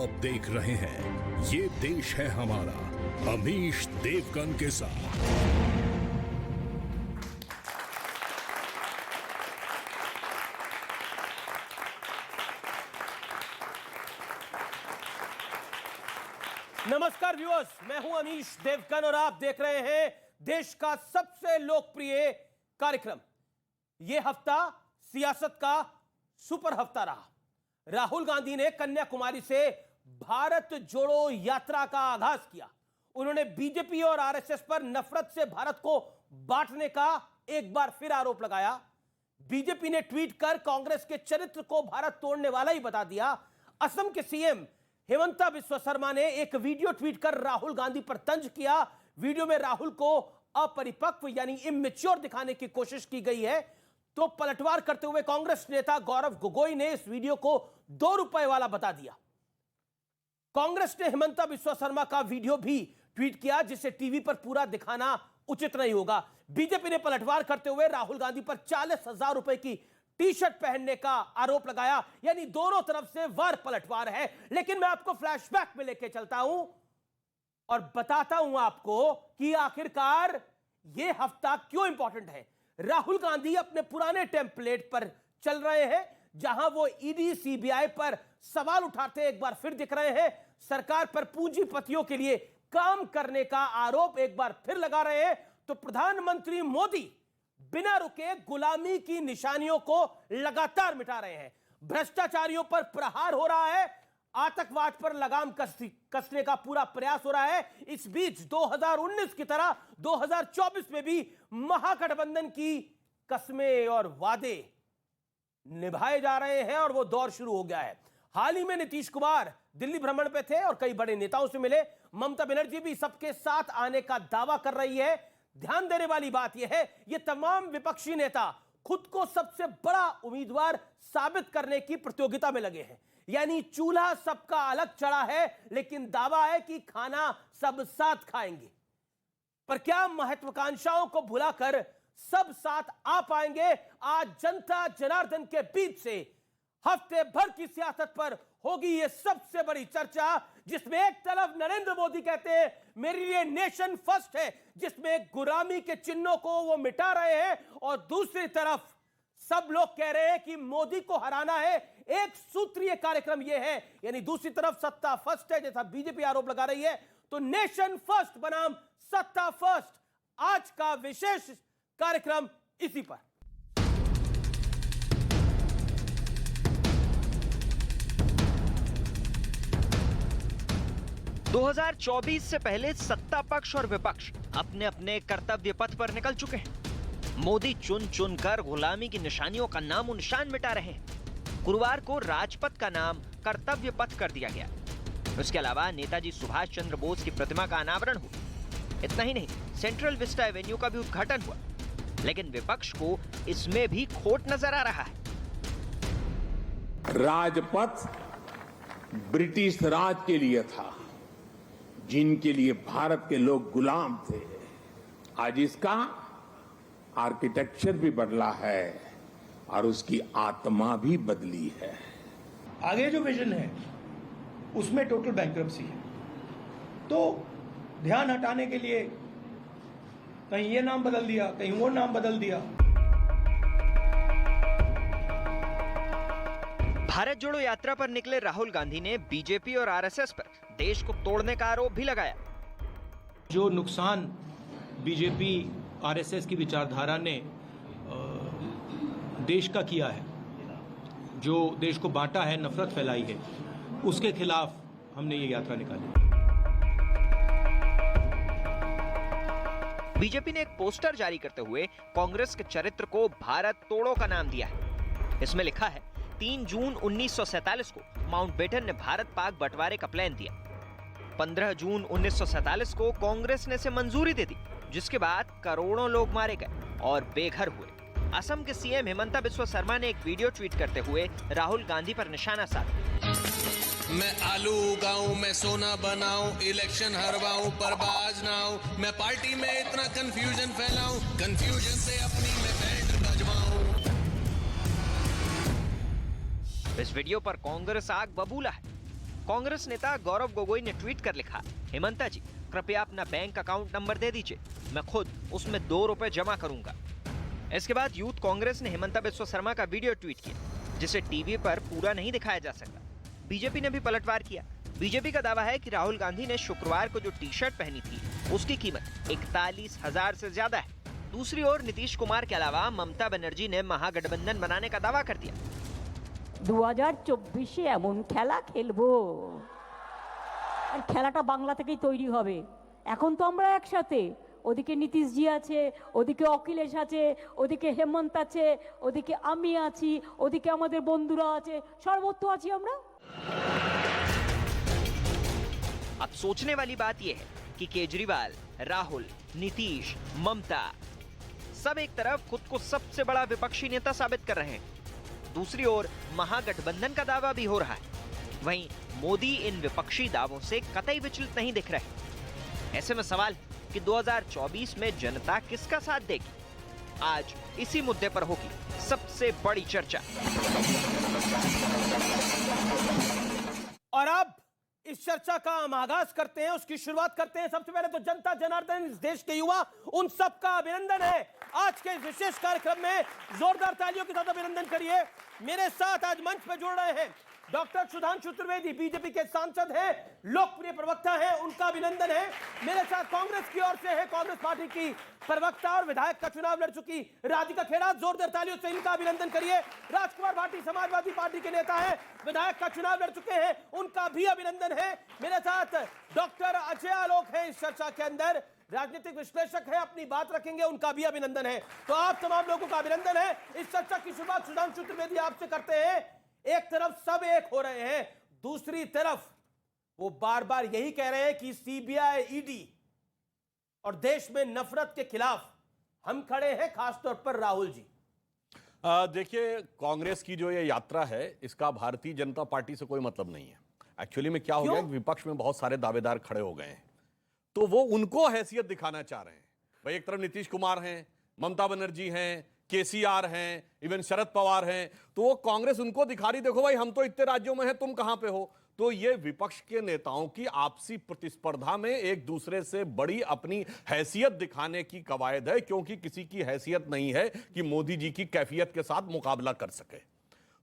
आप देख रहे हैं ये देश है हमारा, अमीश देवगन के साथ। नमस्कार व्यूअर्स, मैं हूं अमीश देवगन और आप देख रहे हैं देश का सबसे लोकप्रिय कार्यक्रम। यह हफ्ता सियासत का सुपर हफ्ता रहा। राहुल गांधी ने कन्याकुमारी से भारत जोड़ो यात्रा का आगाज किया। उन्होंने बीजेपी और आरएसएस पर नफरत से भारत को बांटने का एक बार फिर आरोप लगाया। बीजेपी ने ट्वीट कर कांग्रेस के चरित्र को भारत तोड़ने वाला ही बता दिया। असम के सीएम हेमंता बिस्वा शर्मा ने एक वीडियो ट्वीट कर राहुल गांधी पर तंज किया। वीडियो में राहुल को अपरिपक्व यानी इमेच्योर दिखाने की कोशिश की गई है। तो पलटवार करते हुए कांग्रेस नेता गौरव गोगोई ने इस वीडियो को 2 रुपए वाला बता दिया। कांग्रेस ने हेमंता बिस्वा शर्मा का वीडियो भी ट्वीट किया, जिसे टीवी पर पूरा दिखाना उचित नहीं होगा। बीजेपी ने पलटवार करते हुए राहुल गांधी पर 40,000 रुपए की टी-शर्ट पहनने का आरोप लगाया। यानी दोनों तरफ से वार पलटवार है। लेकिन मैं आपको फ्लैशबैक में लेके चलता हूं और बताता हूं आपको कि आखिरकार यह हफ्ता क्यों इंपॉर्टेंट है। राहुल गांधी अपने पुराने टेम्पलेट पर चल रहे हैं, जहां वो ईडी सीबीआई पर सवाल उठाते एक बार फिर दिख रहे हैं। सरकार पर पूंजीपतियों के लिए काम करने का आरोप एक बार फिर लगा रहे हैं। तो प्रधानमंत्री मोदी बिना रुके गुलामी की निशानियों को लगातार मिटा रहे हैं। भ्रष्टाचारियों पर प्रहार हो रहा है, आतंकवाद पर लगाम कसने का पूरा प्रयास हो रहा है। इस बीच 2019 की तरह 2024 में भी महागठबंधन की कस्में और वादे निभाए जा रहे हैं और वो दौर शुरू हो गया है। हाल ही में नीतीश कुमार दिल्ली भ्रमण पे थे और कई बड़े नेताओं से मिले। ममता बनर्जी भी सबके साथ आने का दावा कर रही है। ध्यान देने वाली बात यह है, ये तमाम विपक्षी नेता खुद को सबसे बड़ा उम्मीदवार साबित करने की प्रतियोगिता में लगे हैं। यानी चूल्हा सबका अलग चढ़ा है, लेकिन दावा है कि खाना सब साथ खाएंगे। पर क्या महत्वाकांक्षाओं को भुलाकर सब साथ आ पाएंगे? आज जनता जनार्दन के बीच से हफ्ते भर की सियासत पर होगी ये सबसे बड़ी चर्चा, जिसमें एक तरफ नरेंद्र मोदी कहते हैं मेरे लिए नेशन फर्स्ट है, जिसमें गुलामी के चिन्हों को वो मिटा रहे हैं, और दूसरी तरफ सब लोग कह रहे हैं कि मोदी को हराना है। एक सूत्रीय कार्यक्रम यह है, यानी दूसरी तरफ सत्ता फर्स्ट है, जैसा बीजेपी आरोप लगा रही है, तो नेशन फर्स्ट बनाम सत्ता फर्स्ट। आज का विशेष कार्यक्रम इसी पर। – 2024 से पहले सत्ता पक्ष और विपक्ष अपने अपने कर्तव्य पथ पर निकल चुके हैं। मोदी चुन चुन कर गुलामी की निशानियों का नामो निशान मिटा रहे हैं। गुरुवार को राजपथ का नाम कर्तव्य पथ कर दिया गया। उसके अलावा नेताजी सुभाष चंद्र बोस की प्रतिमा का अनावरण हुआ। इतना ही नहीं, सेंट्रल विस्टा एवेन्यू का भी उद्घाटन हुआ। लेकिन विपक्ष को इसमें भी खोट नजर आ रहा है। राजपथ ब्रिटिश राज के लिए था, जिनके लिए भारत के लोग गुलाम थे। आज इसका आर्किटेक्चर भी बदला है और उसकी आत्मा भी बदली है। आगे जो विजन है उसमें टोटल बैंक्रप्सी है, तो ध्यान हटाने के लिए कहीं ये नाम बदल दिया, कहीं वो नाम बदल दिया। भारत जोड़ो यात्रा पर निकले राहुल गांधी ने बीजेपी और आरएसएस पर देश को तोड़ने का आरोप भी लगाया। जो नुकसान बीजेपी आरएसएस की विचारधारा ने देश का किया है, जो देश को बांटा है, नफरत फैलाई है, उसके खिलाफ हमने ये यात्रा निकाली। बीजेपी ने एक पोस्टर जारी करते हुए कांग्रेस के चरित्र को भारत तोड़ो का नाम दिया है। इसमें लिखा है 3 जून 1947 को माउंटबेटन ने भारत पाक बंटवारे का प्लान दिया। 15 जून 1947 को कांग्रेस ने इसे मंजूरी दे दी, जिसके बाद करोड़ों लोग मारे गए और बेघर हुए। असम के सीएम हेमंता बिस्वा शर्मा ने एक वीडियो ट्वीट करते हुए राहुल गांधी पर निशाना साधा। मैं आलू उगाऊं, मैं सोना बनाऊं, इलेक्शन हरवाऊं पर बाज ना आऊं, मैं पार्टी में इतना कंफ्यूजन फैलाऊं, कंफ्यूजन से अपनी मैं बैंड बजवाऊं। इस वीडियो पर कांग्रेस आग बबूला है। कांग्रेस नेता गौरव गोगोई ने ट्वीट कर लिखा, हेमंता जी कृपया अपना बैंक अकाउंट नंबर दे दीजिए, मैं खुद उसमें 2 रुपए जमा करूंगा। इसके बाद यूथ कांग्रेस ने हेमंता बिस्वा शर्मा का वीडियो ट्वीट किया, जिसे टीवी पर पूरा नहीं दिखाया जा सकता। बीजेपी ने भी पलटवार किया। बीजेपी का दावा है कि राहुल गांधी ने शुक्रवार को जो टी शर्ट पहनी थी उसकी कीमत 41,000 से ज्यादा है। दूसरी ओर नीतीश कुमार के अलावा ममता बनर्जी ने महागठबंधन बनाने का दावा कर दिया। 2024 এমন খেলা খেলবো আর খেলাটা বাংলা থেকেই তৈরি হবে। এখন তো আমরা একসাথে, ওদিকে নীতিশজি আছে, ওদিকে অখিলেশ আছে, ওদিকে হেমন্ত আছে, ওদিকে আমি আছি, ওদিকে আমাদের বন্ধুরা আছে, সর্বত্র আছি আমরা। अब सोचने वाली बात यह है कि केजरीवाल, राहुल, नीतीश, ममता सब एक तरफ खुद को सबसे बड़ा विपक्षी नेता साबित कर रहे हैं। दूसरी ओर महागठबंधन का दावा भी हो रहा है। वहीं मोदी इन विपक्षी दावों से कतई विचलित नहीं दिख रहे। ऐसे में सवाल है कि 2024 में जनता किसका साथ देगी? आज इसी मुद्दे पर होगी सबसे बड़ी चर्चा। और अब इस चर्चा का हम आगाज करते हैं, उसकी शुरुआत करते हैं। सबसे पहले तो जनता जनार्दन, इस देश के युवा, उन सबका अभिनंदन है। आज के इस विशेष कार्यक्रम में जोरदार तालियों के साथ अभिनंदन करिए। मेरे साथ आज मंच पर जुड़ रहे हैं डॉक्टर सुधांशु त्रिवेदी, बीजेपी के सांसद हैं, लोकप्रिय प्रवक्ता हैं, उनका अभिनंदन है। मेरे साथ कांग्रेस की ओर से है, कांग्रेस पार्टी की प्रवक्ता और विधायक का चुनाव लड़ चुकी राधिका खेड़ा, जोरदार तालियों से इनका अभिनंदन करिए। राजकुमार भाटी समाजवादी पार्टी के नेता हैं, विधायक का चुनाव लड़ चुके हैं, उनका भी अभिनंदन है। मेरे साथ डॉक्टर अजय आलोक है इस चर्चा के अंदर, राजनीतिक विश्लेषक है, अपनी बात रखेंगे, उनका भी अभिनंदन है। तो आप तमाम लोगों का अभिनंदन है। इस चर्चा की शुरुआत सुधांशु त्रिवेदी आपसे करते हैं। एक तरफ सब एक हो रहे हैं, दूसरी तरफ वो बार बार यही कह रहे हैं कि सीबीआई, ईडी और देश में नफरत के खिलाफ हम खड़े हैं, खासतौर पर राहुल जी। देखिए, कांग्रेस की जो ये यात्रा है इसका भारतीय जनता पार्टी से कोई मतलब नहीं है। एक्चुअली में क्या हो गया, विपक्ष में बहुत सारे दावेदार खड़े हो गए हैं, तो वो उनको हैसियत दिखाना चाह रहे हैं। भाई एक तरफ नीतीश कुमार हैं, ममता बनर्जी हैं, केसीआर हैं, इवन शरद पवार हैं, तो वो कांग्रेस उनको दिखा रही, देखो भाई हम तो इतने राज्यों में हैं, तुम कहां पे हो। तो ये विपक्ष के नेताओं की आपसी प्रतिस्पर्धा में एक दूसरे से बड़ी अपनी हैसियत दिखाने की कवायद है, क्योंकि किसी की हैसियत नहीं है कि मोदी जी की कैफियत के साथ मुकाबला कर सके।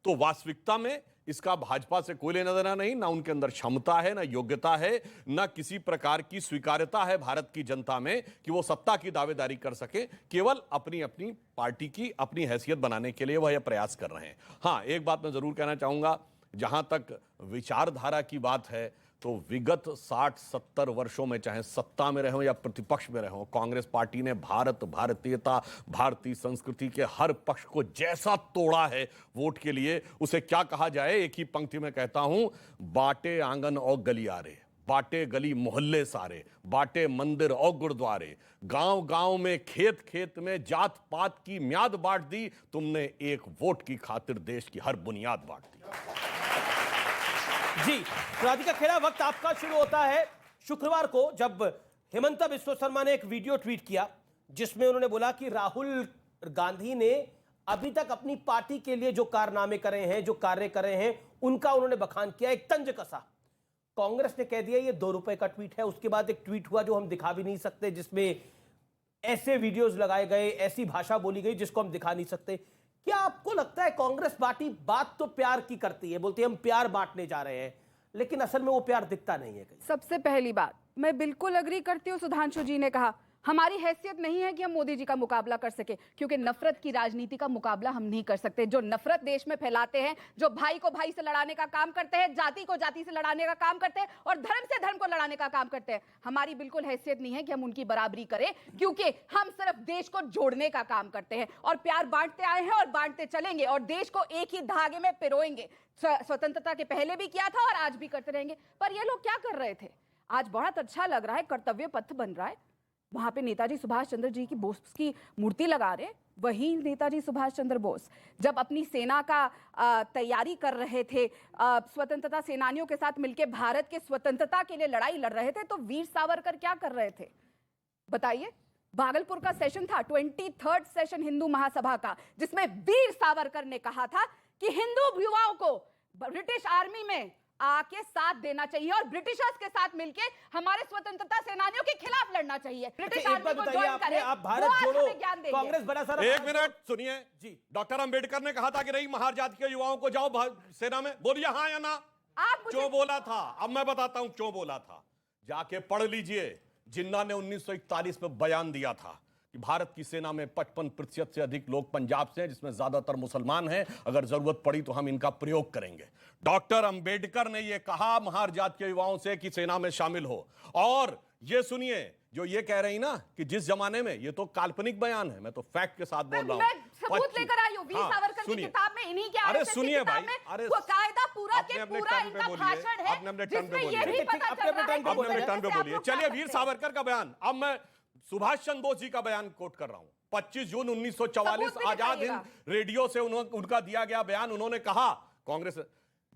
तो वास्तविकता में इसका भाजपा से कोई लेना देना नहीं, ना उनके अंदर क्षमता है, ना योग्यता है, ना किसी प्रकार की स्वीकार्यता है भारत की जनता में कि वो सत्ता की दावेदारी कर सके। केवल अपनी अपनी पार्टी की अपनी हैसियत बनाने के लिए वह यह प्रयास कर रहे हैं। हाँ, एक बात मैं जरूर कहना चाहूंगा, जहां तक विचारधारा की बात है तो विगत 60-70 वर्षों में, चाहे सत्ता में रहो या प्रतिपक्ष में रहो, कांग्रेस पार्टी ने भारत, भारतीयता, भारतीय संस्कृति के हर पक्ष को जैसा तोड़ा है वोट के लिए, उसे क्या कहा जाए, एक ही पंक्ति में कहता हूं, बाटे आंगन और गलियारे, बाटे गली मोहल्ले सारे, बाटे मंदिर और गुरुद्वारे, गांव गांव में, खेत खेत में, जात पात की म्याद बांट दी, तुमने एक वोट की खातिर देश की हर बुनियाद बांट दी। जी राधिका खेड़ा, वक्त आपका शुरू होता है। शुक्रवार को जब हेमंता बिस्वा शर्मा ने एक वीडियो ट्वीट किया जिसमें उन्होंने बोला कि राहुल गांधी ने अभी तक अपनी पार्टी के लिए जो कारनामे करे हैं, जो कार्य करे हैं, उनका उन्होंने बखान किया, एक तंज कसा। कांग्रेस ने कह दिया ये 2 रुपए का ट्वीट है। उसके बाद एक ट्वीट हुआ जो हम दिखा भी नहीं सकते, जिसमें ऐसे वीडियोस लगाए गए, ऐसी भाषा बोली गई जिसको हम दिखा नहीं सकते। क्या आपको लगता है कांग्रेस पार्टी बात तो प्यार की करती है, बोलती है हम प्यार बांटने जा रहे हैं, लेकिन असल में वो प्यार दिखता नहीं है कहीं? सबसे पहली बात, मैं बिल्कुल अग्री करती हूँ, सुधांशु जी ने कहा हमारी हैसियत नहीं है कि हम मोदी जी का मुकाबला कर सके, क्योंकि नफरत की राजनीति का मुकाबला हम नहीं कर सकते। जो नफरत देश में फैलाते हैं, जो भाई को भाई से लड़ाने का काम करते हैं, जाति को जाति से लड़ाने का काम करते हैं और धर्म से धर्म को लड़ाने का काम करते हैं, हमारी बिल्कुल हैसियत नहीं है कि हम उनकी बराबरी करें, क्योंकि हम सिर्फ देश को जोड़ने का काम करते हैं और प्यार बांटते आए हैं और बांटते चलेंगे और देश को एक ही धागे में पिरोएंगे। स्वतंत्रता के पहले भी किया था और आज भी करते रहेंगे। पर ये लोग क्या कर रहे थे? आज बहुत अच्छा लग रहा है, कर्तव्य पथ बन रहा है, वहां पे नेताजी सुभाष चंद्र जी की बोस की मूर्ति लगा रहे। वही नेताजी सुभाष चंद्र बोस जब अपनी सेना का तैयारी कर रहे थे, स्वतंत्रता सेनानियों के साथ मिलकर भारत के स्वतंत्रता के लिए लड़ाई लड़ रहे थे, तो वीर सावरकर क्या कर रहे थे बताइए? भागलपुर का सेशन था, 23rd सेशन हिंदू महासभा का, जिसमें वीर सावरकर ने कहा था कि हिंदू युवाओं को ब्रिटिश आर्मी में आके साथ देना चाहिए और ब्रिटिशर्स के साथ मिलके हमारे स्वतंत्रता सेनानियों के खिलाफ लड़ना चाहिए। ब्रिटिश एक बात बताइए, आपने आप भारत जोड़ो कांग्रेस बड़ा सारा एक मिनट सुनिए जी। डॉक्टर अंबेडकर ने कहा था कि नहीं महार जाति के युवाओं को जाओ सेना में, बोलिए हाँ या ना। आप क्यों बोला था? अब मैं बताता हूं क्यों बोला था। जाके पढ़ लीजिए। जिन्ना ने 1941 में बयान दिया था कि भारत की सेना में 55% से अधिक लोग पंजाब से हैं, जिसमें ज्यादातर मुसलमान हैं। अगर जरूरत पड़ी तो हम इनका प्रयोग करेंगे। डॉक्टर अंबेडकर ने यह कहा महार जाति के युवाओं से कि सेना में शामिल हो। और ये सुनिए, जो ये कह रही ना कि जिस जमाने में, ये तो काल्पनिक बयान है, मैं तो फैक्ट के साथ बोल रहा हूं। मैं सबूत लेकर आई हूं, वीर सावरकर की किताब में, इन्हीं के अरे सुनिए भाई, अरे कायदा पूरा के पूरा इनका भाषण है, जिसमें ये भी पता चल रहा है। अपने टर्न पे बोलिए। चलिए, वीर सावरकर का बयान। अब मैं सुभाष चंद्र बोस जी का बयान कोट कर रहा हूं। 25 जून 1944 आजाद हिंद रेडियो से उनका दिया गया बयान। उन्होंने कहा, कांग्रेस,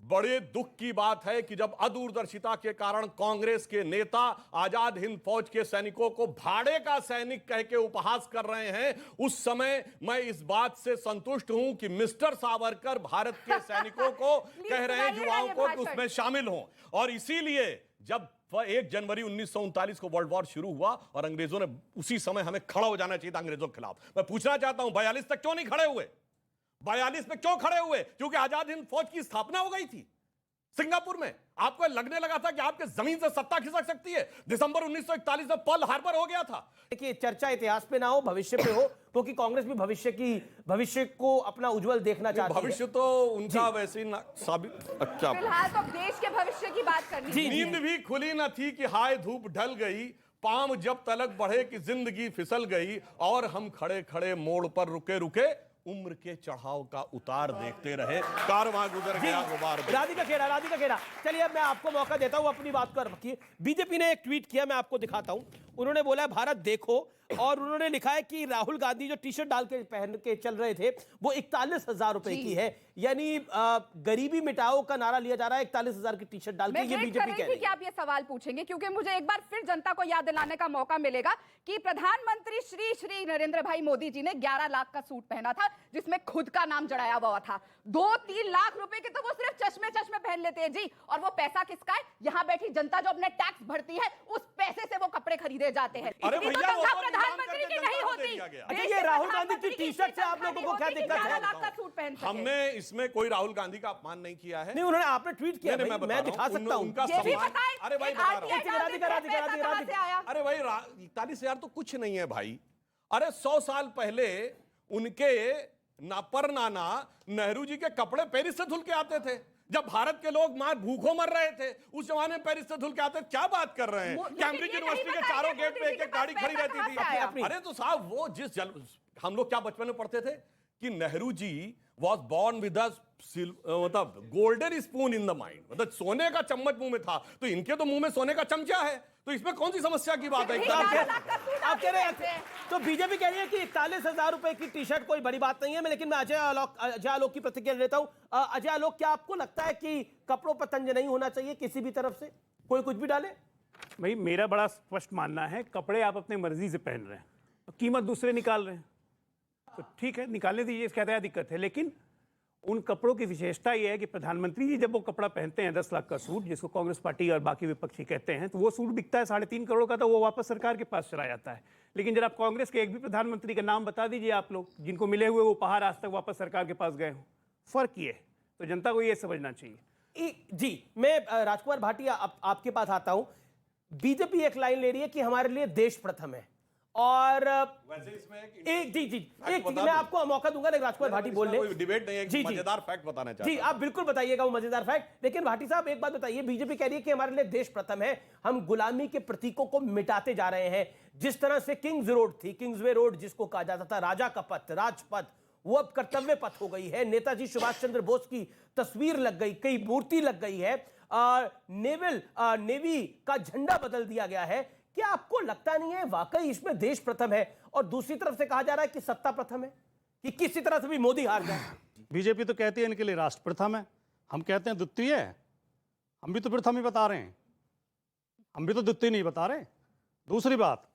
बड़े दुख की बात है कि जब अदूरदर्शिता के कारण कांग्रेस के नेता आजाद हिंद फौज के सैनिकों को भाड़े का सैनिक कह के उपहास कर रहे हैं, उस समय मैं इस बात से संतुष्ट हूं कि मिस्टर सावरकर भारत के सैनिकों को कह रहे हैं युवाओं को कि उसमें शामिल हों। और इसीलिए जब 1 जनवरी 1939 को वर्ल्ड वॉर शुरू हुआ और अंग्रेजों ने, उसी समय हमें खड़ा हो जाना चाहिए था अंग्रेजों के खिलाफ। मैं पूछना चाहता हूं 42 तक क्यों नहीं खड़े हुए? 42 में क्यों खड़े हुए? क्योंकि आजाद हिंद फौज की स्थापना हो गई थी सिंगापुर में। आपको लगने लगा था कि आपके जमीन से सत्ता खिसक सकती है। दिसंबर 1941 में पर्ल हार्बर हो गया था। देखिए, चर्चा इतिहास पे ना हो, भविष्य पे हो, क्योंकि कांग्रेस भी भविष्य को अपना उज्जवल देखना चाहती है। भविष्य तो उनका वैसे ही साबित। अच्छा, फिलहाल तो देश के भविष्य की बात करनी है। नींद भी खुली न थी कि हाय धूप ढल गई, पांव जब तलक बढ़े कि जिंदगी फिसल गई, और हम खड़े खड़े मोड़ पर रुके रुके उम्र के चढ़ाव का उतार देखते रहे, कारवां गुजर गया गुबार। राधिका खेड़ा, चलिए अब मैं आपको मौका देता हूं, अपनी बात कर रखिए। बीजेपी ने एक ट्वीट किया, मैं आपको दिखाता हूं। उन्होंने बोला भारत देखो, और उन्होंने लिखा है कि राहुल गांधी जो टी शर्ट डाल के पहन के चल रहे थे वो 41,000 रुपए की है। यानी गरीबी मिटाओ का नारा लिया जा रहा है 41,000 की टी शर्ट डाल के। ये बीजेपी कह रही है कि आप ये सवाल पूछेंगे, क्योंकि मुझे एक बार फिर जनता को याद दिलाने का मौका मिलेगा कि प्रधानमंत्री श्री नरेंद्र भाई मोदी जी ने 11 लाख का सूट पहना था, जिसमें खुद का नाम जड़ाया हुआ था। 2-3 लाख रुपए के तो वो सिर्फ चश्मे पहन लेते हैं जी। और वो पैसा किसका है? यहाँ बैठी जनता जो अपने टैक्स भरती है, उस पैसे से वो कपड़े खरीदे जाते हैं। अरे इतनी तो भैया, तनख्वाह प्रधानमंत्री की नहीं होती। अच्छा, ये राहुल गांधी की टी शर्ट से आप लोगों को क्या दिक्कत है? 11 लाख का सूट पहन सके। हमने इसमें कोई राहुल गांधी का अपमान नहीं किया है। नहीं, उन्होंने, आपने ट्वीट किया, मैं दिखा सकता हूं उनका ये भी सम्मान। बताएं, अरे भाई, एक बता रहा हूं। राधिका, अरे भाई, 41,000 तो कुछ नहीं है भाई। अरे 100 साल पहले उनके नाना नेहरू जी के कपड़े पेरिस से धुल के आते थे। जब भारत के लोग मार भूखों मर रहे थे, उस जमाने में पेरिस से धुल के आते थे। क्या बात कर रहे हैं? कैम्ब्रिज यूनिवर्सिटी के चारों गेट पे एक गाड़ी खड़ी रहती थी। अरे तो साहब, वो हम लोग क्या बचपन में पढ़ते थे कि Nehru ji was born with मतलब golden spoon in the mind, मतलब सोने का चम्मच मुंह में था। तो इनके तो मुंह में सोने का चमचा है, तो इसमें कौन सी समस्या की बात है? आप कह रहे हैं, तो बीजेपी कह रही है कि 41,000 रुपए की टी शर्ट कोई बड़ी बात नहीं है। मैं लेकिन मैं अजय आलोक की प्रतिक्रिया लेता हूं। अजय आलोक, क्या आपको लगता है कि कपड़ों पर तंज नहीं होना चाहिए किसी भी तरफ से? कोई कुछ भी डाले? भाई, मेरा बड़ा स्पष्ट मानना है, कपड़े आप अपनी मर्जी से पहन रहे हैं, कीमत दूसरे निकाल रहे हैं, तो ठीक है, निकालने दीजिए, इसका क्या दिक्कत है। लेकिन उन कपड़ों की विशेषता यह है कि प्रधानमंत्री जी जब वो कपड़ा पहनते हैं 10 लाख का सूट, जिसको कांग्रेस पार्टी और बाकी विपक्षी कहते हैं, तो वो सूट बिकता है 3.5 करोड़ का, तो वो वापस सरकार के पास चला जाता है। लेकिन जब आप कांग्रेस के एक भी प्रधानमंत्री का नाम बता दीजिए आप लोग, जिनको मिले हुए वो उपहार आज तक वापस सरकार के पास गए हों। फर्क ये है, तो जनता को ये समझना चाहिए। जी, मैं राजकुमार भाटिया आपके पास आता हूं। बीजेपी एक लाइन ले रही है कि हमारे लिए देश प्रथम है, और वैसे इसमें एक मैं आपको मौका दूंगा, राजकुमार भाटी बोल ले। डिबेट नहीं है, मजेदार फैक्ट बताना चाहता जी, आप बिल्कुल बताइएगा वो मजेदार फैक्ट। लेकिन भाटी साहब, एक बात बताइए, बीजेपी कह रही है कि हमारे लिए देश प्रथम है, हम गुलामी के प्रतीकों को मिटाते जा रहे हैं। जिस तरह से किंग्सवे रोड जिसको कहा जाता था राजा का पथ, राजपथ, वो अब कर्तव्य पथ हो गई है। नेताजी सुभाष चंद्र बोस की तस्वीर लग गई, कई मूर्ति लग गई है, नेवी का झंडा बदल दिया गया है। क्या आपको लगता नहीं है वाकई इसमें देश प्रथम है? और दूसरी तरफ से कहा जा रहा है कि सत्ता प्रथम है, कि किसी तरह से भी मोदी हार जाए। बीजेपी तो कहती है इनके लिए राष्ट्र प्रथम है, हम कहते हैं द्वितीय है। हम भी तो प्रथम ही बता रहे हैं, हम भी तो द्वितीय नहीं बता रहे। दूसरी बात,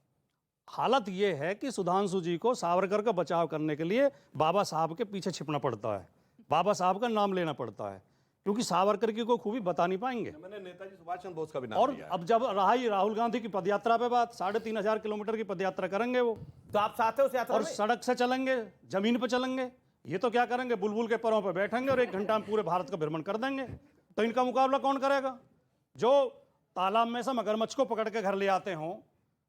हालत यह है कि सुधांशु जी को सावरकर का बचाव करने के लिए बाबा साहब के पीछे छिपना पड़ता है, बाबा साहब का नाम लेना पड़ता है, क्योंकि सावरकर की कोई खूबी बता नहीं पाएंगे। मैंने नेताजी सुभाष चंद्र बोस का भी नाम और लिया है। अब जब रहा ही राहुल गांधी की पदयात्रा पे बात, 3,500 किलोमीटर की पदयात्रा करेंगे वो, तो आप साथ हैं उस यात्रा और में? सड़क से चलेंगे, जमीन पे चलेंगे। ये तो क्या करेंगे, बुलबुल के परों पे बैठेंगे और 1 घंटा में पूरे भारत का भ्रमण कर देंगे। तो इनका मुकाबला कौन करेगा? जो तालाब में से मगरमच्छ को पकड़ के घर ले आते हों,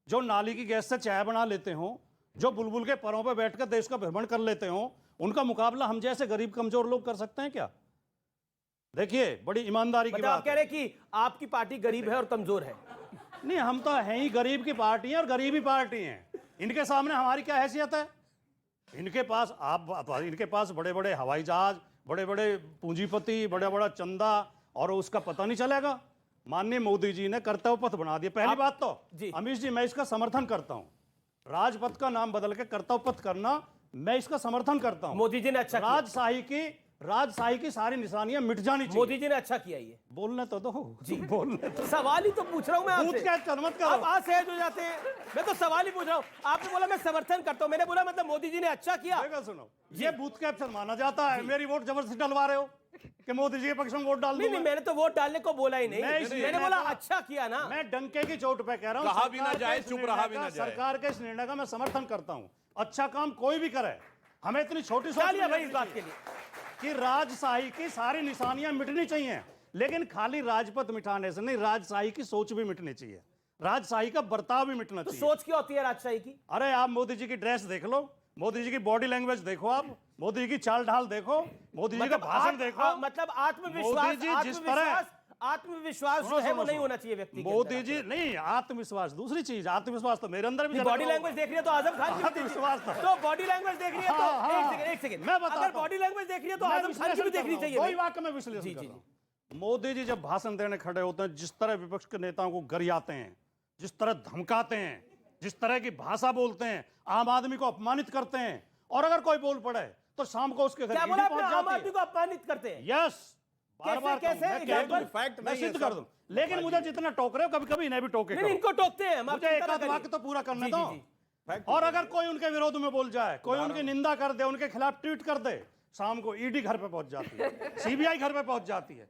जो नाली की गैस से चाय बना लेते हों, जो बुलबुल के परों पे बैठकर देश का भ्रमण कर लेते हों, उनका मुकाबला हम जैसे गरीब कमजोर लोग कर सकते हैं क्या? देखिए, बड़ी ईमानदारी की मतलब आप बात कह रहे हैं कि आपकी पार्टी गरीब है और कमजोर है? नहीं, हम तो हैं ही गरीब की पार्टी है और गरीबी पार्टी है। इनके सामने हमारी क्या हैसियत है? इनके पास बड़े बड़े हवाई जहाज, बड़े बड़े पूंजीपति, बड़ा बड़ा चंदा, और उसका पता नहीं चलेगा। माननीय मोदी जी ने कर्तव्य पथ बना दिया। पहली बात तो अमीश जी, मैं इसका समर्थन करता हूं। राजपथ का नाम बदल के कर्तव्य पथ करना, मैं इसका समर्थन करता हूं। मोदी जी ने अच्छा किया। राजशाही की सारी निशानियां मिट जानी चाहिए। मोदी जी ने अच्छा किया। ये बोलने तो दो जी, बोलने तो। सवाल ही तो पूछ रहा हूं मैं आपसे। बूथ कैप्चर मत करो। आप असहज हो जाते हैं। मैं तो सवाल ही पूछ रहा हूं। आपने बोला मैं समर्थन करता हूं, मैंने बोला मतलब मोदी जी ने अच्छा किया। देखो सुनो, ये बूथ कैप्चर माना जाता है। मेरी वोट जबरदस्ती डलवा रहे हो कि मोदी जी के पक्ष में वोट डाल नहीं, मैंने तो वोट डालने को बोला ही नहीं। नहीं, मैंने बोला अच्छा किया ना। मैं डंके की चोट पे कह रहा हूं, कहा भी ना जाए, चुप रहा भी ना जाए। सरकार के इस निर्णय का मैं समर्थन करता हूं। अच्छा काम कोई भी करे, हमें इतनी छोटी सोच डालिए भाई इस बात के लिए कि राजशाही की सारी निशानियां मिटनी चाहिए, लेकिन खाली राजपथ मिटाने से नहीं, राजशाही की सोच भी मिटनी चाहिए, राजशाही का बर्ताव भी मिटना चाहिए। सोच क्या होती है राजशाही की? अरे आप मोदी जी की ड्रेस देख लो, मोदी जी की बॉडी लैंग्वेज देखो, आप मोदी जी की चाल ढाल देखो, मोदी जी का भाषण देखो। मतलब आत्मविश्वास जो है वो नहीं होना चाहिए व्यक्ति के मोदी जी नहीं, आत्मविश्वास दूसरी चीज, आत्मविश्वास तो मेरे अंदर भी। बॉडी लैंग्वेज देख रही है तो आजम खान की आत्मविश्वास तो बॉडी लैंग्वेज देख रही है तो एक सेकंड मैं बता, अगर बॉडी लैंग्वेज देख रही है तो आजम खान की भी देखनी चाहिए। कोई वाक्य में विश्लेषण कर रहा हूं। मोदी जी जब भाषण देने खड़े होते हैं, जिस तरह विपक्ष के नेताओं को गरियाते हैं, जिस तरह धमकाते हैं, जिस तरह की भाषा बोलते हैं, आम आदमी को अपमानित करते हैं, और अगर कोई बोल पड़े तो शाम को उसके घर क्या बोला आपने? आम आदमी को अपमानित करते हैं? यस, कैसे? मैं सिद्ध कर दूं, लेकिन मुझे जितना टोक रहे हो, कभी कभी इन्हें भी टोके करो। इनको टोकते हैं, मुझे एक आध वाक्य तो पूरा करने दो। और अगर कोई उनके विरोध में बोल जाए, कोई उनकी निंदा कर दे, उनके खिलाफ ट्वीट कर दे, शाम को ईडी घर पे पहुंच जाती है, सीबीआई घर पे पहुंच जाती है,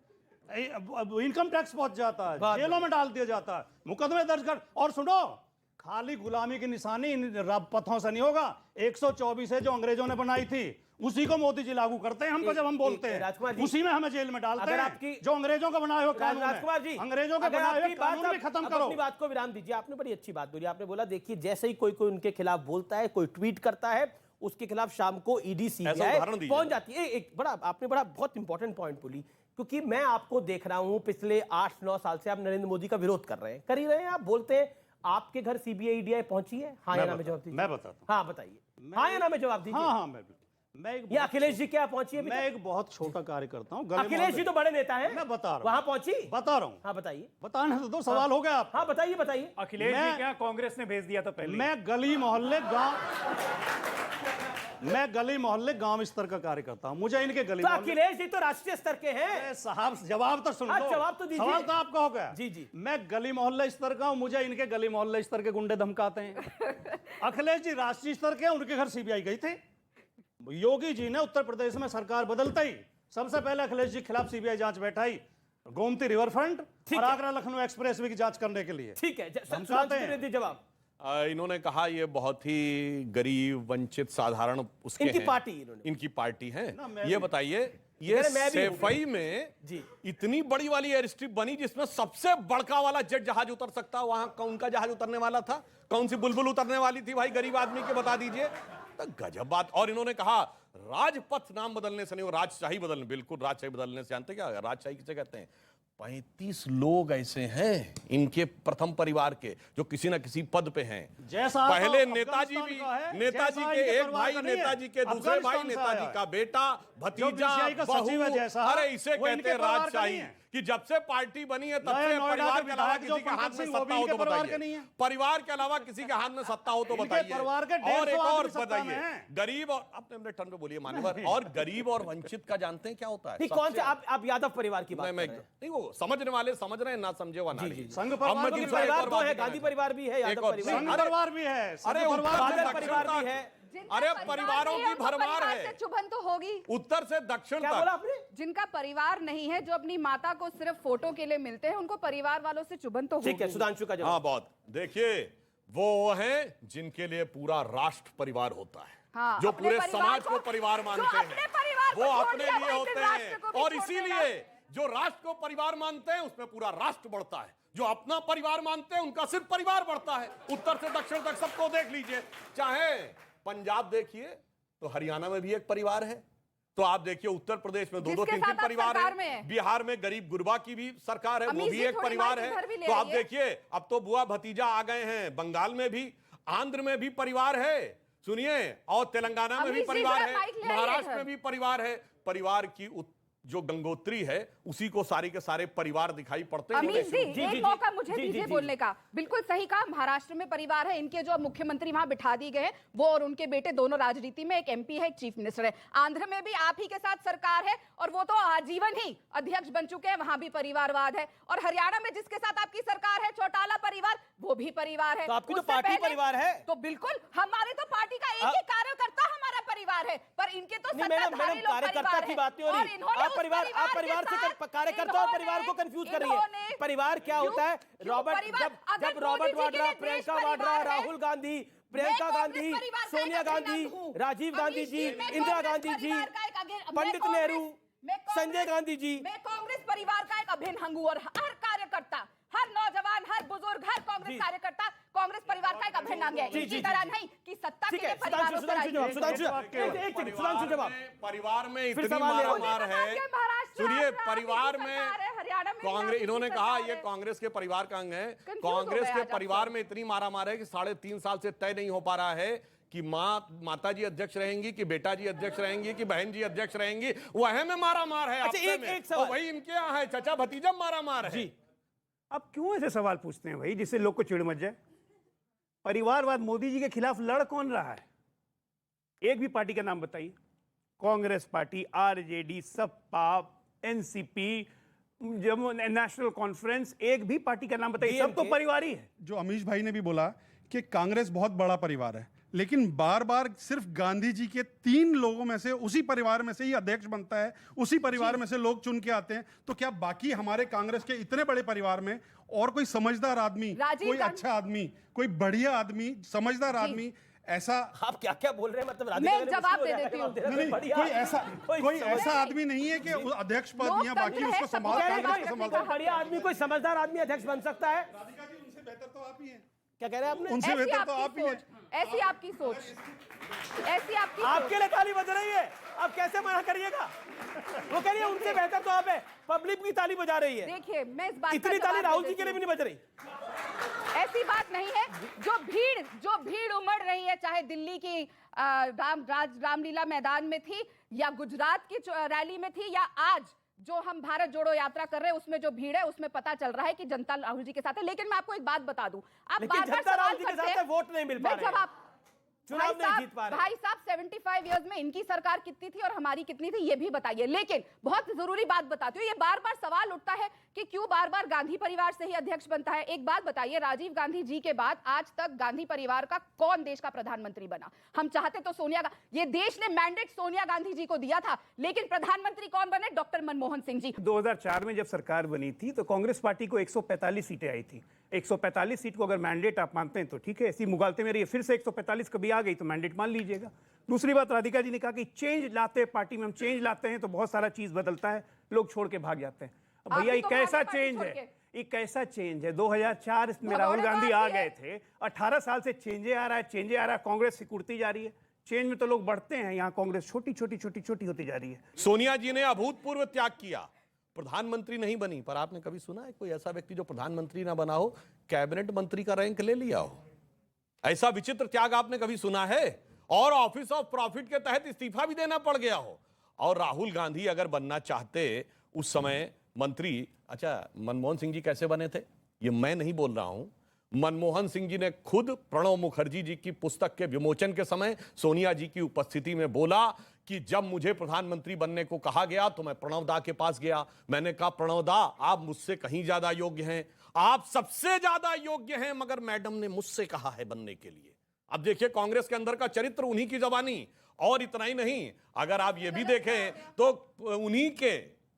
इनकम टैक्स पहुंच जाता है, जेलों में डाल दिया जाता है, मुकदमे दर्ज कर। और सुनो, खाली गुलामी की निशानी इन पथों से नहीं होगा। 124 है जो अंग्रेजों ने बनाई थी, उसी को मोदी जी लागू करते हैं हमको, जब हम बोलते हैं उसी में हमें जेल में डालते हैं। जो अंग्रेजों का बनाए हुए कानून है, राजकुमार जी, अंग्रेजों का बनाए हुए कानून भी खत्म करो। अपनी बात को विराम दीजिए। आपने बड़ी अच्छी बात बोली। आपने बोला देखिए, जैसे ही कोई उनके खिलाफ बोलता है, कोई ट्वीट करता है, उसके खिलाफ शाम को ईडी सीबीआई पहुंच जाती है। एक बड़ा आपने बहुत इंपॉर्टेंट पॉइंट बोली, क्योंकि मैं आपको देख रहा हूं पिछले 8-9 साल से आप नरेंद्र मोदी का विरोध कर रहे हैं, कर ही रहे हैं। आप बोलते हैं आपके घर सीबीआई ईडी पहुंची है? हाँ या ना में जवाब दीजिए। मैं बताता हूं। हाँ बताइए, हाँ या ना में जवाब दीजिए। हाँ, मैं ये अखिलेश जी क्या पहुंची है? मैं एक बहुत छोटा कार्य करता हूँ। अखिलेश जी तो बड़े नेता हैं। मैं बता रहा हूँ, वहां पहुंची, बता रहा हूँ। हाँ बताइए। बताने तो दो, सवाल हो गया आप। हाँ बताइए बताइए। अखिलेश जी क्या कांग्रेस ने भेज दिया था पहले? मैं गली मोहल्ले गांव स्तर का कार्य करता हूं। मुझे इनके गली तो अखिलेश जी तो राष्ट्रीय स्तर के हैं। साहब जवाब तो सुन लो। जवाब तो दीजिए। सवाल तो आपका हो गया। जी जी। मैं गली मोहल्ले स्तर का हूं, मुझे इनके गली मोहल्ले स्तर के गुंडे धमकाते हैं। अखिलेश जी राष्ट्रीय स्तर के, उनके घर सीबीआई गई थी। योगी जी ने उत्तर प्रदेश में सरकार बदलते ही सबसे पहले अखिलेश जी के खिलाफ सीबीआई जांच बैठाई, गोमती रिवर फ्रंट और आगरा लखनऊ एक्सप्रेसवे की जांच करने के लिए। ठीक है, जवाब। इन्होंने कहा ये बहुत ही गरीब, वंचित, साधारण उसके इनकी हैं। पार्टी इनकी पार्टी है। ये बताइए, ये सैफई में इतनी बड़ी वाली एयर स्ट्रिप बनी जिसमें सबसे बड़का वाला जेट जहाज उतर सकता, वहां कौन का जहाज उतरने वाला था? कौन सी बुलबुल उतरने वाली थी भाई गरीब आदमी के, बता दीजिए। तो गजब बात। और इन्होंने कहा राजपथ नाम बदलने से नहीं, वो राजशाही बदलने। बिल्कुल, राजशाही बदलने से जानते क्या राजशाही किसे कहते हैं? 35 लोग ऐसे हैं इनके प्रथम परिवार के जो किसी ना किसी पद पे हैं। जैसा पहले नेताजी भी, नेताजी के एक भाई, नेताजी के दूसरे भाई, नेताजी का बेटा, भतीजा, बहू। अरे इसे कहते हैं राजशाही। कि जब से पार्टी बनी है तब से परिवार के अलावा किसी के हाथ में सत्ता हो तो बताइए। परिवार के अलावा किसी के हाथ में सत्ता हो तो बताइए। और एक और बताइए, गरीब और अपने टर्न पे बोलिए मान्यवर, और गरीब और वंचित का जानते हैं क्या होता है? कौन से? आप यादव परिवार की बात कर रहे हैं? नहीं, वो समझने वाले समझ रहे हैं, ना समझे वो ना। संघ परिवार तो है, गांधी परिवार भी है, यादव परिवार भी है, अरे बादल परिवार भी है। जिनका अरे परिवार परिवारों नहीं की उनको भरमार परिवार है, से चुभन तो होगी। उत्तर से दक्षिण क्या बोला तक। आपने? जिनका परिवार नहीं है, जो अपनी माता को सिर्फ फोटो के लिए मिलते हैं, उनको परिवार वालों से चुभन तो होगी। ठीक है, सुधांशु का जवाब। हाँ, बहुत। देखिए, वो हैं जिनके लिए पूरा राष्ट्र परिवार होता है, हाँ, जो अपने पूरे परिवार समाज को- को परिवार मानते जो अपने हैं, परिवार को वो छोड़ अपने दिया, लिए वो होते इस राष्ट्र को हैं। भी और छोड़ इसीलिए जो राष्ट्र को परिवार मानते हैं उसमें पूरा राष्ट्र बढ़ता है, जो अपना परिवार मानते हैं उनका सिर्फ परिवार बढ़ता है। उत्तर से दक्षिण तक सबको देख लीजिए, चाहे पंजाब देखिए तो हरियाणा में भी एक परिवार है, तो आप देखिए उत्तर प्रदेश में दो जिसके तीन साथ आप परिवार सरकार में है, हैं। बिहार में गरीब गुरबा की भी सरकार है, वो अमीर भी जी एक थोड़ी परिवार माइक इधर भी है। ले तो आप आइए। देखिए, अब तो बुआ भतीजा आ गए हैं, बंगाल में भी, आंध्र में भी परिवार है, सुनिए, और तेलंगाना में भी अमीर जी, परिवार जरा है, माइक ले आइए महाराष्ट्र इधर। में भी परिवार है। परिवार की जो गंगोत्री है उसी को सारी के सारे परिवार दिखाई पड़ते हैं। अमीर जी, जी, एक जी, मौका जी, मुझे जी, दीजिए जी, बोलने का। बिल्कुल सही कहा, महाराष्ट्र में परिवार है, इनके जो मुख्यमंत्री वहां बिठा दिए गए हैं, वो और उनके बेटे दोनों राजनीति में, एक एमपी है, एक चीफ मिनिस्टर है। आंध्र में भी आप ही के साथ सरकार है और वो तो आजीवन ही अध्यक्ष बन चुके हैं, वहां भी परिवारवाद है। और हरियाणा में जिसके साथ आपकी सरकार है, चौटाला परिवार, वो भी परिवार है। तो आपकी जो उससे पार्टी पहले- परिवार है? तो बिल्कुल हमारे तो पार्टी का एक ही कार्यकर्ता हमारा परिवार है, पर इनके तो नहीं मैडम, सत्ताधारी लोग कार्यकर्ता परिवार की हैं। बात नहीं हो और रही। इन्होंने आप उस परिवार के से साथ- कार्यकर्ता और परिवार को कंफ्यूज कर रही है। इन्होंने- परिवार क्या होता है? क्यों रॉबर्ट, परिवार? अगर जब रॉबर्ट मोदी जी के वाड्रा, लिए प्रियंका देश वाड्रा, परिवार है, राहुल गांधी, प्रियंका मैं गांधी, कांग्रेस परिवार का सोनिया एक गांधी, अभिन्न हूं। राजीव गांधी अमीश जी, मैं इंदिरा कांग्रेस गांधी जी, परिवार का एक मैं पंडित कांग्रेस- नेहरू, मैं कांग्रेस- संजय गांधी जी। मैं कांग्रेस परिवार का एक अभिन्न अंग हूं और हर कार्यकर्ता, हर नौजवान, हर बुजुर्ग, हर कांग्रेस जी। कार्यकर्ता कांग्रेस परिवार का एक अभिन्न अंग है। जी, इसी जी, तरह जी। नहीं कि सत्ता के ठीक है, लिए परिवारों सुधांशु जवाब, सुधांशु एक सेकंड, सुधांशु जवाब। परिवार में फिर इतनी सवाल ले रहा हूं। मारामार है। महाराष्ट्र सुनिए, आप की परिवार सरकार में है, हरियाणा में कांग्रेस, आपकी इन्होंने कहा सरकार ये है। कांग्रेस के परिवार का अंग है। Confused हो कांग्रेस गए के आज आप परिवार सब। में इतनी मारामार है कि 3.5 साल से तय नहीं हो पा रहा है कि माता जी अध्यक्ष रहेंगी, कि बेटा जी अध्यक्ष रहेंगी, कि बहन जी अध्यक्ष रहेंगी। वह में मारामार है। अच्छा, आपसे एक में। सवाल। और वही इनके यहाँ है, चचा भतीजा मारामार है। जी। अब क्यों ऐसे सवाल पूछते हैं भाई, जिससे लोग को चिढ़ मच जाए? परिवारवाद मोदी जी के खिलाफ लड़ कौन रहा है? एक भी पार्टी का नाम बताइए। Congress party, RJD, Sapa, NCP, Jammu national conference, एक भी पार्टी का नाम बताइए। सब तो DMK? परिवार ही है। जो अमीश भाई ने भी बोला कि कांग्रेस बहुत बड़ा परिवार है, लेकिन बार बार सिर्फ गांधी जी के 3 लोगों में से, उसी परिवार में से ही अध्यक्ष बनता है, उसी परिवार में से लोग चुन के आते हैं। तो क्या बाकी हमारे कांग्रेस के इतने बड़े परिवार में और कोई समझदार आदमी, कोई अच्छा आदमी, कोई बढ़िया आदमी, समझदार आदमी ऐसा? आप क्या क्या बोल रहे हैं? मतलब मैं जवाब दे देती हूँ। नहीं, कोई ऐसा आदमी नहीं है कि वो अध्यक्ष पद या बाकी उसको संभाल, कांग्रेस को संभाल। बढ़िया आदमी, कोई समझदार आदमी अध्यक्ष बन सकता है? राधिका जी, उनसे बेहतर तो आप ही हैं। क्या कह रहे हैं आपने? उनसे बेहतर तो आप ही हैं। ऐसी आपकी सोच, ऐसी आपकी आपके लिए ताली बज रही है, आप कैसे मना करिएगा? वो कह रही है उनसे बेहतर तो आप है, पब्लिक की ताली बजा रही है। देखिए, मैं इस बात का इतनी ताली जवाब राहुल दे जी के लिए भी देती नहीं बज रही। हूं। ऐसी बात नहीं है। जो भीड़ उमड़ रही है, चाहे दिल्ली की रामलीला मैदान में थी, या गुजरात की रैली में थी, या आज जो हम भारत जोड़ो यात्रा कर रहे हैं उसमें जो भीड़ है, उसमें पता चल रहा है कि जनता राहुल जी के साथ है। लेकिन मैं आपको एक बात बता दूं, आप लेकिन बार-बार जनता सवाल राहुल जी के करते साथ हैं, है, वोट नहीं मिल पा मैं रहे हैं। जवाब चुनाव नहीं जीत पा रहे। भाई साहब 75 इयर्स में इनकी सरकार कितनी थी और हमारी कितनी थी, ये भी बताइए। लेकिन बहुत जरूरी बात बताती हूँ, ये बार बार सवाल उठता है कि क्यों बार बार गांधी परिवार से ही अध्यक्ष बनता है। एक बात बताइए, राजीव गांधी जी के बाद आज तक गांधी परिवार का कौन देश का प्रधानमंत्री बना? हम चाहते तो सोनिया ये देश ने मैंडेट सोनिया गांधी जी को दिया था, लेकिन प्रधानमंत्री कौन बने? डॉक्टर मनमोहन सिंह जी। 2004 में जब सरकार बनी थी तो कांग्रेस पार्टी को 145 सीटें आई थी। 145 सीट को अगर मैंडेट आप मानते हैं तो ठीक है, ऐसी मुगालते में रही है। फिर से 145 कभी आ गई तो मैंडेट मान लीजिएगा। दूसरी बात, राधिका जी ने कहा कि चेंज लाते हैं पार्टी में, हम चेंज लाते हैं तो बहुत सारा चीज बदलता है, लोग छोड़ के भाग जाते हैं। अब भैया ये कैसा चेंज है? ये कैसा चेंज है? 2004 में राहुल गांधी आ गए थे, 18 साल से चेंजे आ रहा है, कांग्रेस सिकुड़ती जा रही है। चेंज में तो लोग बढ़ते हैं, यहाँ कांग्रेस छोटी छोटी होती जा रही है। सोनिया जी ने अभूतपूर्व त्याग किया, प्रधानमंत्री नहीं बनी, पर आपने कभी सुना है कोई ऐसा व्यक्ति जो प्रधानमंत्री ना बना हो, कैबिनेट मंत्री का रैंक ले लिया हो? ऐसा विचित्र त्याग आपने कभी सुना है? और ऑफिस ऑफ प्रॉफिट के तहत इस्तीफा भी देना पड़ गया हो। और राहुल गांधी अगर बनना चाहते उस समय मंत्री, अच्छा मनमोहन सिंह जी कैसे बने थे ये मैं नहीं बोल रहा हूं, मनमोहन सिंह जी ने खुद प्रणब मुखर्जी जी की पुस्तक के विमोचन के समय सोनिया जी की उपस्थिति में बोला कि जब मुझे प्रधानमंत्री बनने को कहा गया तो मैं प्रणब दा के पास गया, मैंने कहा प्रणब दा आप मुझसे कहीं ज्यादा योग्य हैं, आप सबसे ज्यादा योग्य हैं, मगर मैडम ने मुझसे कहा है बनने के लिए, अब देखिए कांग्रेस के अंदर का चरित्र, उन्हीं की जबानी। और इतना ही नहीं, अगर आप ये भी देखें तो उन्हीं के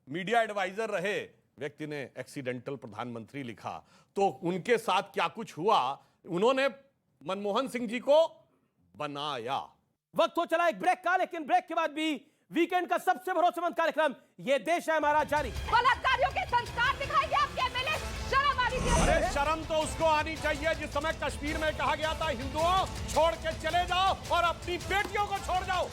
मीडिया एडवाइजर रहे व्यक्ति ने एक्सीडेंटल प्रधानमंत्री लिखा। तो उनके साथ क्या कुछ हुआ, उन्होंने मनमोहन सिंह जी को बनाया। वक्त हो चला एक ब्रेक का, लेकिन ब्रेक के बाद भी वीकेंड का सबसे भरोसेमंद कार्यक्रम ये देश है हमारा जारी। बलात्कारियों के संस्कार दिखाएंगे आपके एमएलए, शर्म आनी चाहिए। अरे शर्म तो उसको आनी चाहिए जिस समय कश्मीर में कहा गया था हिंदुओं छोड़ के चले जाओ और अपनी बेटियों को छोड़ जाओ।